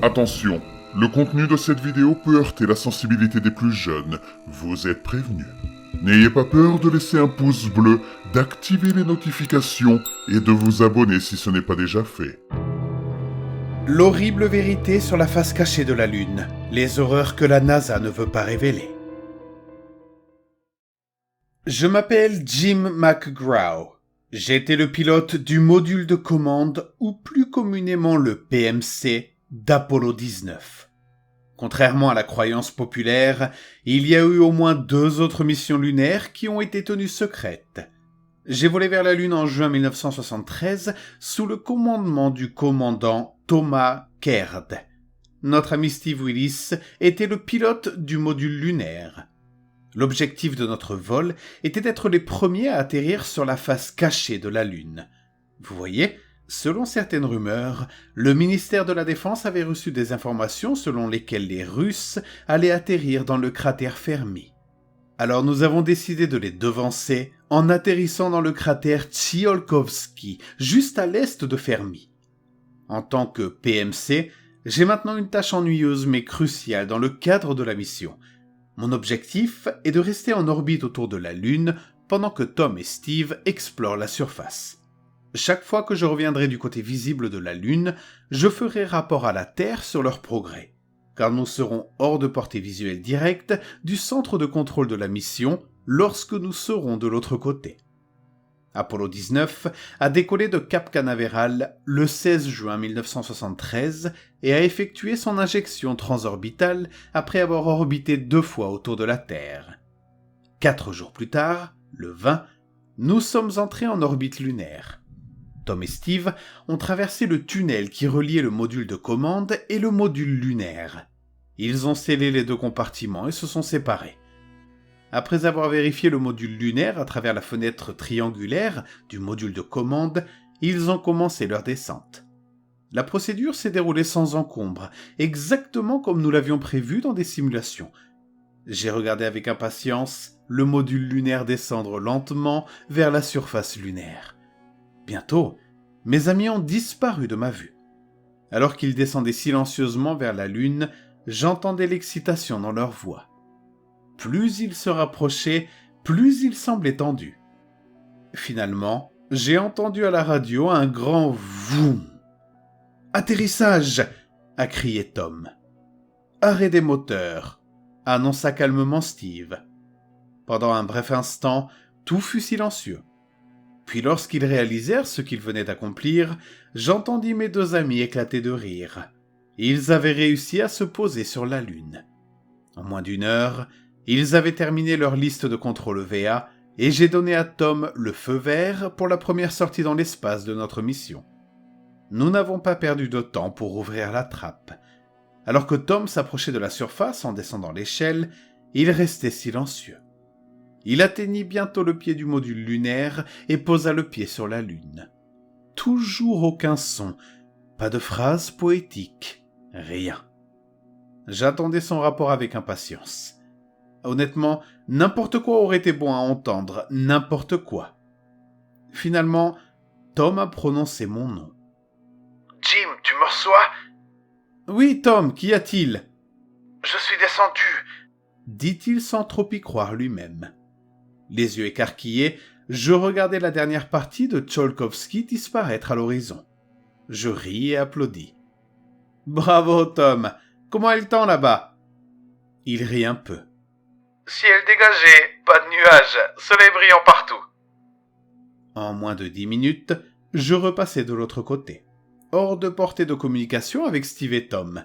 Attention, le contenu de cette vidéo peut heurter la sensibilité des plus jeunes. Vous êtes prévenus. N'ayez pas peur de laisser un pouce bleu, d'activer les notifications et de vous abonner si ce n'est pas déjà fait. L'horrible vérité sur la face cachée de la Lune. Les horreurs que la NASA ne veut pas révéler. Je m'appelle Jim McGraw. J'ai été le pilote du module de commande, ou plus communément le PMC, d'Apollo 19. Contrairement à la croyance populaire, il y a eu au moins 2 autres missions lunaires qui ont été tenues secrètes. J'ai volé vers la Lune en juin 1973 sous le commandement du commandant Thomas Caird. Notre ami Steve Willis était le pilote du module lunaire. L'objectif de notre vol était d'être les premiers à atterrir sur la face cachée de la Lune. Vous voyez, selon certaines rumeurs, le ministère de la Défense avait reçu des informations selon lesquelles les Russes allaient atterrir dans le cratère Fermi. Alors nous avons décidé de les devancer en atterrissant dans le cratère Tsiolkovsky, juste à l'est de Fermi. En tant que PMC, j'ai maintenant une tâche ennuyeuse mais cruciale dans le cadre de la mission. Mon objectif est de rester en orbite autour de la Lune pendant que Tom et Steve explorent la surface. Chaque fois que je reviendrai du côté visible de la Lune, je ferai rapport à la Terre sur leur progrès, car nous serons hors de portée visuelle directe du centre de contrôle de la mission lorsque nous serons de l'autre côté. Apollo 19 a décollé de Cap Canaveral le 16 juin 1973 et a effectué son injection transorbitale après avoir orbité 2 fois autour de la Terre. 4 jours plus tard, le 20, nous sommes entrés en orbite lunaire. Tom et Steve ont traversé le tunnel qui reliait le module de commande et le module lunaire. Ils ont scellé les 2 compartiments et se sont séparés. Après avoir vérifié le module lunaire à travers la fenêtre triangulaire du module de commande, ils ont commencé leur descente. La procédure s'est déroulée sans encombre, exactement comme nous l'avions prévu dans des simulations. J'ai regardé avec impatience le module lunaire descendre lentement vers la surface lunaire. Bientôt, mes amis ont disparu de ma vue. Alors qu'ils descendaient silencieusement vers la Lune, j'entendais l'excitation dans leur voix. Plus ils se rapprochaient, plus ils semblaient tendus. Finalement, j'ai entendu à la radio un grand « voum ». « Atterrissage !» a crié Tom. « Arrêt des moteurs !» annonça calmement Steve. Pendant un bref instant, tout fut silencieux. Puis lorsqu'ils réalisèrent ce qu'ils venaient d'accomplir, j'entendis mes 2 amis éclater de rire. Ils avaient réussi à se poser sur la Lune. En moins d'1 heure, ils avaient terminé leur liste de contrôle EVA et j'ai donné à Tom le feu vert pour la première sortie dans l'espace de notre mission. Nous n'avons pas perdu de temps pour ouvrir la trappe. Alors que Tom s'approchait de la surface en descendant l'échelle, il restait silencieux. Il atteignit bientôt le pied du module lunaire et posa le pied sur la Lune. Toujours aucun son, pas de phrase poétique, rien. J'attendais son rapport avec impatience. Honnêtement, n'importe quoi aurait été bon à entendre, n'importe quoi. Finalement, Tom a prononcé mon nom. « Jim, tu me reçois ? » ?»« Oui, Tom, qu'y a-t-il ? » ?»« Je suis descendu. » dit-il sans trop y croire lui-même. Les yeux écarquillés, je regardais la dernière partie de Tsiolkovsky disparaître à l'horizon. Je ris et applaudis. « Bravo, Tom. Comment est le temps là-bas ?» Il rit un peu. « Ciel dégagé, pas de nuages, soleil brillant partout. » En moins de 10 minutes, je repassais de l'autre côté, hors de portée de communication avec Steve et Tom.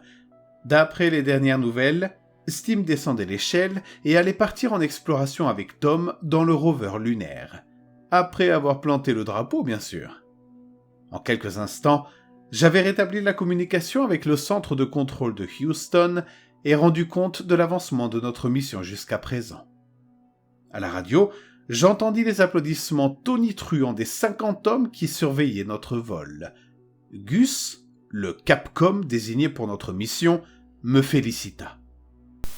D'après les dernières nouvelles, Steve descendait l'échelle et allait partir en exploration avec Tom dans le rover lunaire. Après avoir planté le drapeau, bien sûr. En quelques instants, j'avais rétabli la communication avec le centre de contrôle de Houston et rendu compte de l'avancement de notre mission jusqu'à présent. À la radio, j'entendis les applaudissements tonitruants des 50 hommes qui surveillaient notre vol. Gus, le Capcom désigné pour notre mission, me félicita.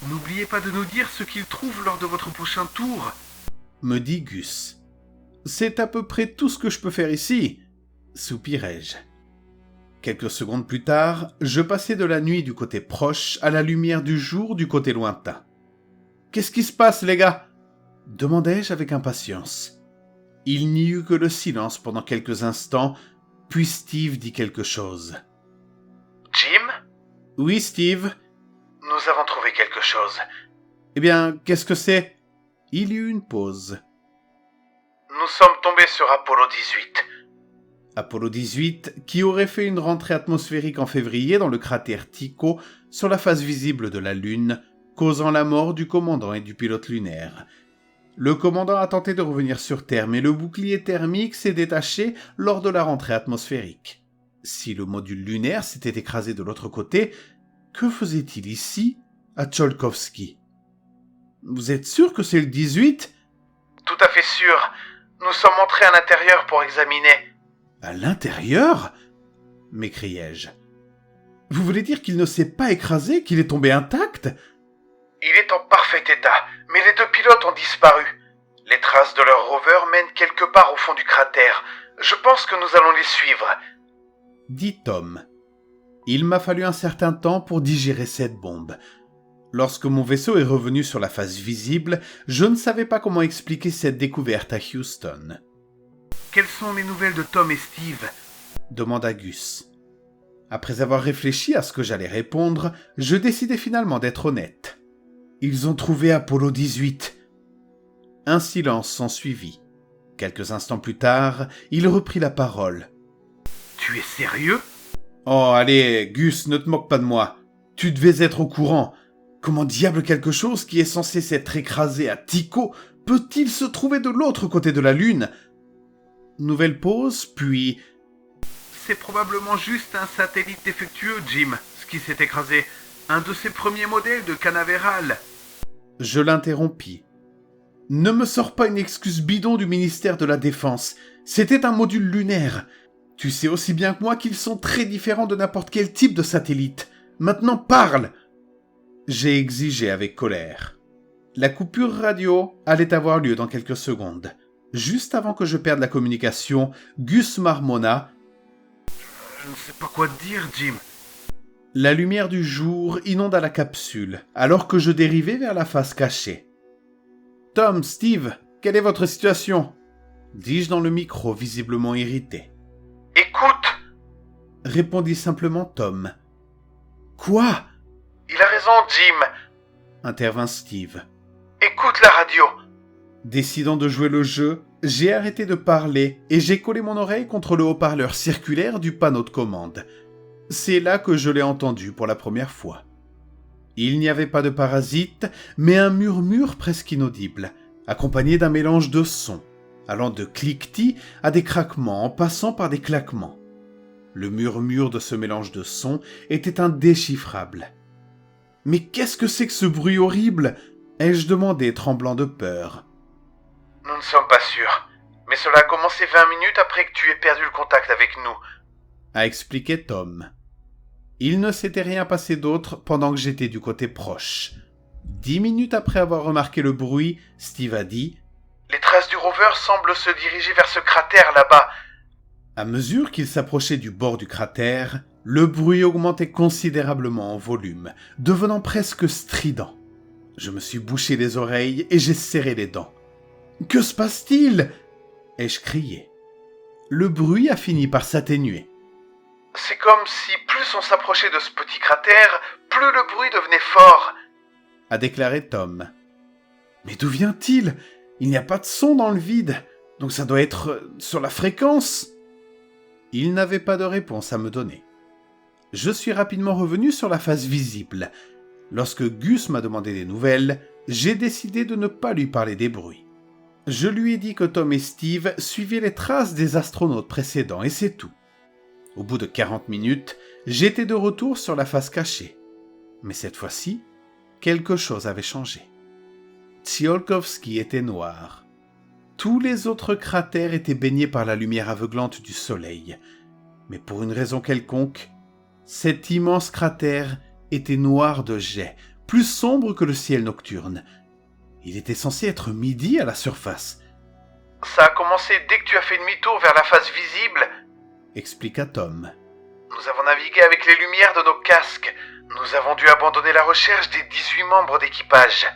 « N'oubliez pas de nous dire ce qu'ils trouvent lors de votre prochain tour, » me dit Gus. « C'est à peu près tout ce que je peux faire ici, soupirai-je. Quelques secondes plus tard, je passais de la nuit du côté proche à la lumière du jour du côté lointain. « Qu'est-ce qui se passe, les gars ?» demandai-je avec impatience. Il n'y eut que le silence pendant quelques instants, puis Steve dit quelque chose. « Jim ? » ?»« Oui, Steve. »« Nous avons trouvé quelque chose. »« Eh bien, qu'est-ce que c'est ?» Il y eut une pause. « Nous sommes tombés sur Apollo 18. » Apollo 18, qui aurait fait une rentrée atmosphérique en février dans le cratère Tycho, sur la face visible de la Lune, causant la mort du commandant et du pilote lunaire. Le commandant a tenté de revenir sur Terre, mais le bouclier thermique s'est détaché lors de la rentrée atmosphérique. Si le module lunaire s'était écrasé de l'autre côté, que faisait-il ici, à Tsiolkovsky ? Vous êtes sûr que c'est le 18 ? Tout à fait sûr. Nous sommes entrés à l'intérieur pour examiner. À l'intérieur ? M'écriai-je. Vous voulez dire qu'il ne s'est pas écrasé, qu'il est tombé intact ? Il est en parfait état, mais les deux pilotes ont disparu. Les traces de leur rover mènent quelque part au fond du cratère. Je pense que nous allons les suivre. Dit Tom. Il m'a fallu un certain temps pour digérer cette bombe. Lorsque mon vaisseau est revenu sur la face visible, je ne savais pas comment expliquer cette découverte à Houston. « Quelles sont les nouvelles de Tom et Steve ?» demanda Gus. Après avoir réfléchi à ce que j'allais répondre, je décidai finalement d'être honnête. Ils ont trouvé Apollo 18. Un silence s'ensuivit. Quelques instants plus tard, il reprit la parole. « Tu es sérieux ? » Oh, allez, Gus, ne te moque pas de moi. Tu devais être au courant. Comment diable quelque chose qui est censé s'être écrasé à Tycho peut-il se trouver de l'autre côté de la Lune ? Nouvelle pause, puis... C'est probablement juste un satellite défectueux, Jim, ce qui s'est écrasé. Un de ces premiers modèles de Canaveral. Je l'interrompis. Ne me sors pas une excuse bidon du ministère de la Défense. C'était un module lunaire. Tu sais aussi bien que moi qu'ils sont très différents de n'importe quel type de satellite. Maintenant parle ! J'ai exigé avec colère. La coupure radio allait avoir lieu dans quelques secondes. Juste avant que je perde la communication, Gus marmonna. Je ne sais pas quoi te dire, Jim. La lumière du jour inonda la capsule, alors que je dérivais vers la face cachée. « Tom, Steve, quelle est votre situation ?» dis-je dans le micro, visiblement irrité. « Écoute !» répondit simplement Tom. « Quoi ?» « Il a raison, Jim !» intervint Steve. « Écoute la radio !» Décidant de jouer le jeu, j'ai arrêté de parler et j'ai collé mon oreille contre le haut-parleur circulaire du panneau de commande. C'est là que je l'ai entendu pour la première fois. Il n'y avait pas de parasite, mais un murmure presque inaudible, accompagné d'un mélange de sons, allant de cliquetis à des craquements en passant par des claquements. Le murmure de ce mélange de sons était indéchiffrable. « Mais qu'est-ce que c'est que ce bruit horrible ?» ai-je demandé, tremblant de peur. « Nous ne sommes pas sûrs, mais cela a commencé 20 minutes après que tu aies perdu le contact avec nous. » a expliqué Tom. Il ne s'était rien passé d'autre pendant que j'étais du côté proche. 10 minutes après avoir remarqué le bruit, Steve a dit « Les traces du rover semblent se diriger vers ce cratère là-bas. » À mesure qu'il s'approchait du bord du cratère, le bruit augmentait considérablement en volume, devenant presque strident. Je me suis bouché les oreilles et j'ai serré les dents. « Que se passe-t-il » ai-je crié. Le bruit a fini par s'atténuer. « C'est comme si plus on s'approchait de ce petit cratère, plus le bruit devenait fort. » a déclaré Tom. « Mais d'où vient-il ? Il n'y a pas de son dans le vide, donc ça doit être sur la fréquence. » Il n'avait pas de réponse à me donner. Je suis rapidement revenu sur la face visible. Lorsque Gus m'a demandé des nouvelles, j'ai décidé de ne pas lui parler des bruits. Je lui ai dit que Tom et Steve suivaient les traces des astronautes précédents, et c'est tout. Au bout de 40 minutes, j'étais de retour sur la face cachée. Mais cette fois-ci, quelque chose avait changé. Tsiolkovsky était noir. Tous les autres cratères étaient baignés par la lumière aveuglante du soleil. Mais pour une raison quelconque, cet immense cratère était noir de jets, plus sombre que le ciel nocturne. Il était censé être midi à la surface. « Ça a commencé dès que tu as fait demi-tour vers la face visible. » expliqua Tom. « Nous avons navigué avec les lumières de nos casques. Nous avons dû abandonner la recherche des 18 membres d'équipage.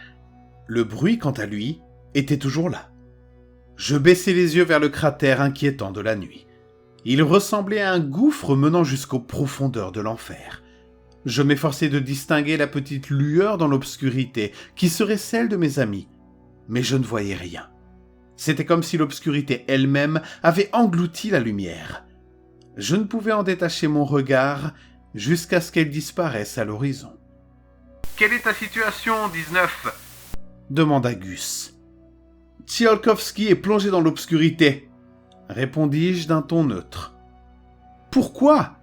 Le bruit, quant à lui, était toujours là. Je baissai les yeux vers le cratère inquiétant de la nuit. Il ressemblait à un gouffre menant jusqu'aux profondeurs de l'enfer. Je m'efforçais de distinguer la petite lueur dans l'obscurité, qui serait celle de mes amis, mais je ne voyais rien. C'était comme si l'obscurité elle-même avait englouti la lumière. Je ne pouvais en détacher mon regard jusqu'à ce qu'elle disparaisse à l'horizon. « Quelle est ta situation, 19 ?» demanda Gus. « Tsiolkovski est plongé dans l'obscurité », répondis-je d'un ton neutre. « Pourquoi ?»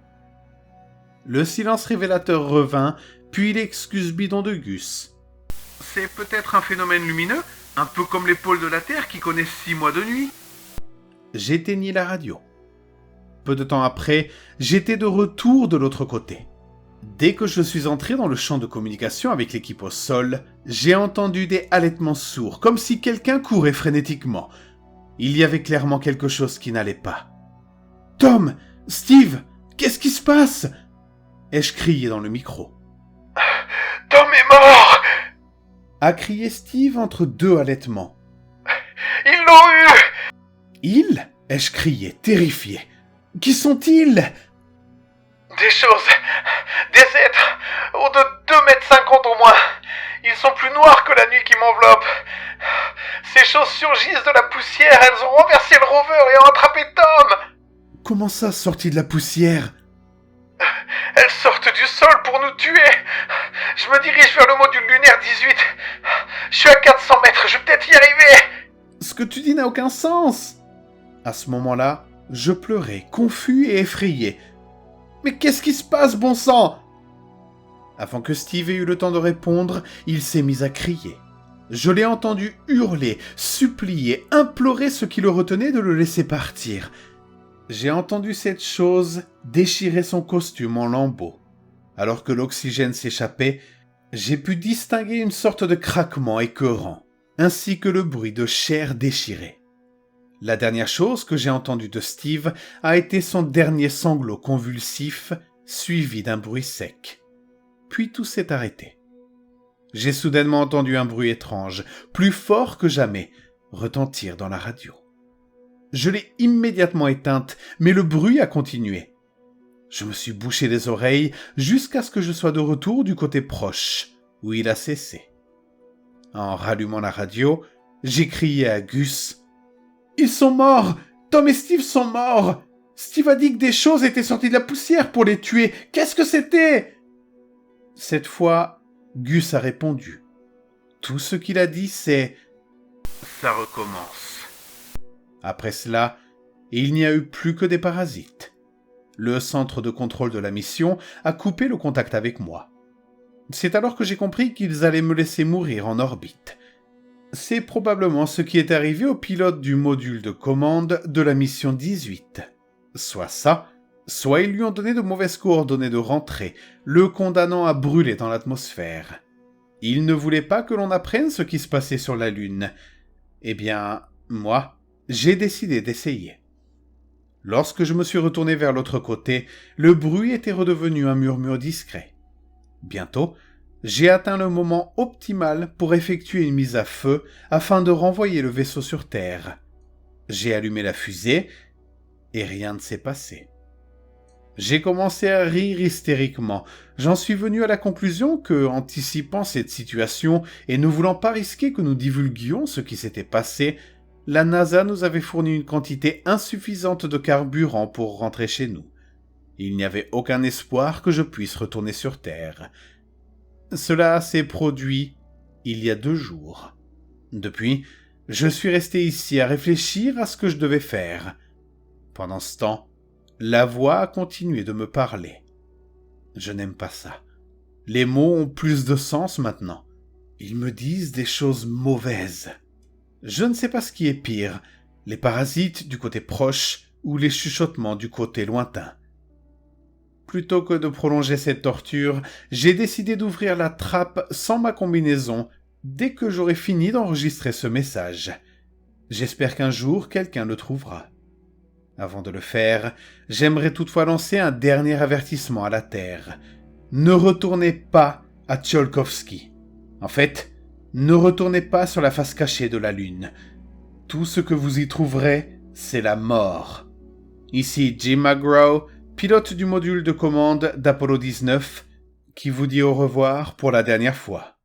Le silence révélateur revint, puis l'excuse bidon de Gus. « C'est peut-être un phénomène lumineux, un peu comme les pôles de la Terre qui connaissent 6 mois de nuit. » J'éteignis la radio. Peu de temps après, j'étais de retour de l'autre côté. Dès que je suis entré dans le champ de communication avec l'équipe au sol, j'ai entendu des halètements sourds, comme si quelqu'un courait frénétiquement. Il y avait clairement quelque chose qui n'allait pas. « Tom! Steve! Qu'est-ce qui se passe ?» ai-je crié dans le micro. « Tom est mort !» a crié Steve entre deux halètements. « Ils l'ont eu !» « Ils » ai-je crié, terrifié. « Qui sont-ils ?» Des choses, des êtres, haut de 2,50 m au moins. Ils sont plus noirs que la nuit qui m'enveloppe. Ces choses surgissent de la poussière, elles ont renversé le rover et ont attrapé Tom. Comment ça, sorti de la poussière? Elles sortent du sol pour nous tuer. Je me dirige vers le module lunaire 18. Je suis à 400 mètres, je vais peut-être y arriver. Ce que tu dis n'a aucun sens. À ce moment-là, je pleurais, confus et effrayé. Mais qu'est-ce qui se passe, bon sang? Avant que Steve ait eu le temps de répondre, il s'est mis à crier. Je l'ai entendu hurler, supplier, implorer ceux qui le retenaient de le laisser partir. J'ai entendu cette chose déchirer son costume en lambeaux. Alors que l'oxygène s'échappait, j'ai pu distinguer une sorte de craquement écœurant, ainsi que le bruit de chair déchirée. La dernière chose que j'ai entendue de Steve a été son dernier sanglot convulsif, suivi d'un bruit sec. Puis tout s'est arrêté. J'ai soudainement entendu un bruit étrange, plus fort que jamais, retentir dans la radio. Je l'ai immédiatement éteinte, mais le bruit a continué. Je me suis bouché les oreilles jusqu'à ce que je sois de retour du côté proche, où il a cessé. En rallumant la radio, j'ai crié à Gus « Ils sont morts! Tom et Steve sont morts! Steve a dit que des choses étaient sorties de la poussière pour les tuer. Qu'est-ce que c'était ?» Cette fois, Gus a répondu. Tout ce qu'il a dit, c'est « Ça recommence. » Après cela, il n'y a eu plus que des parasites. Le centre de contrôle de la mission a coupé le contact avec moi. C'est alors que j'ai compris qu'ils allaient me laisser mourir en orbite. C'est probablement ce qui est arrivé au pilote du module de commande de la mission 18. Soit ça, soit ils lui ont donné de mauvaises coordonnées de rentrée, le condamnant à brûler dans l'atmosphère. Il ne voulait pas que l'on apprenne ce qui se passait sur la Lune. Eh bien, moi, j'ai décidé d'essayer. Lorsque je me suis retourné vers l'autre côté, le bruit était redevenu un murmure discret. Bientôt, j'ai atteint le moment optimal pour effectuer une mise à feu afin de renvoyer le vaisseau sur Terre. J'ai allumé la fusée et rien ne s'est passé. J'ai commencé à rire hystériquement. J'en suis venu à la conclusion que, anticipant cette situation et ne voulant pas risquer que nous divulguions ce qui s'était passé, la NASA nous avait fourni une quantité insuffisante de carburant pour rentrer chez nous. Il n'y avait aucun espoir que je puisse retourner sur Terre. Cela s'est produit il y a 2 jours. Depuis, je suis resté ici à réfléchir à ce que je devais faire. Pendant ce temps, la voix a continué de me parler. Je n'aime pas ça. Les mots ont plus de sens maintenant. Ils me disent des choses mauvaises. Je ne sais pas ce qui est pire, les parasites du côté proche ou les chuchotements du côté lointain. Plutôt que de prolonger cette torture, j'ai décidé d'ouvrir la trappe sans ma combinaison dès que j'aurai fini d'enregistrer ce message. J'espère qu'un jour quelqu'un le trouvera. Avant de le faire, j'aimerais toutefois lancer un dernier avertissement à la Terre. Ne retournez pas à Tsiolkovsky. En fait, ne retournez pas sur la face cachée de la Lune. Tout ce que vous y trouverez, c'est la mort. Ici Jim McGraw, pilote du module de commande d'Apollo 19, qui vous dit au revoir pour la dernière fois.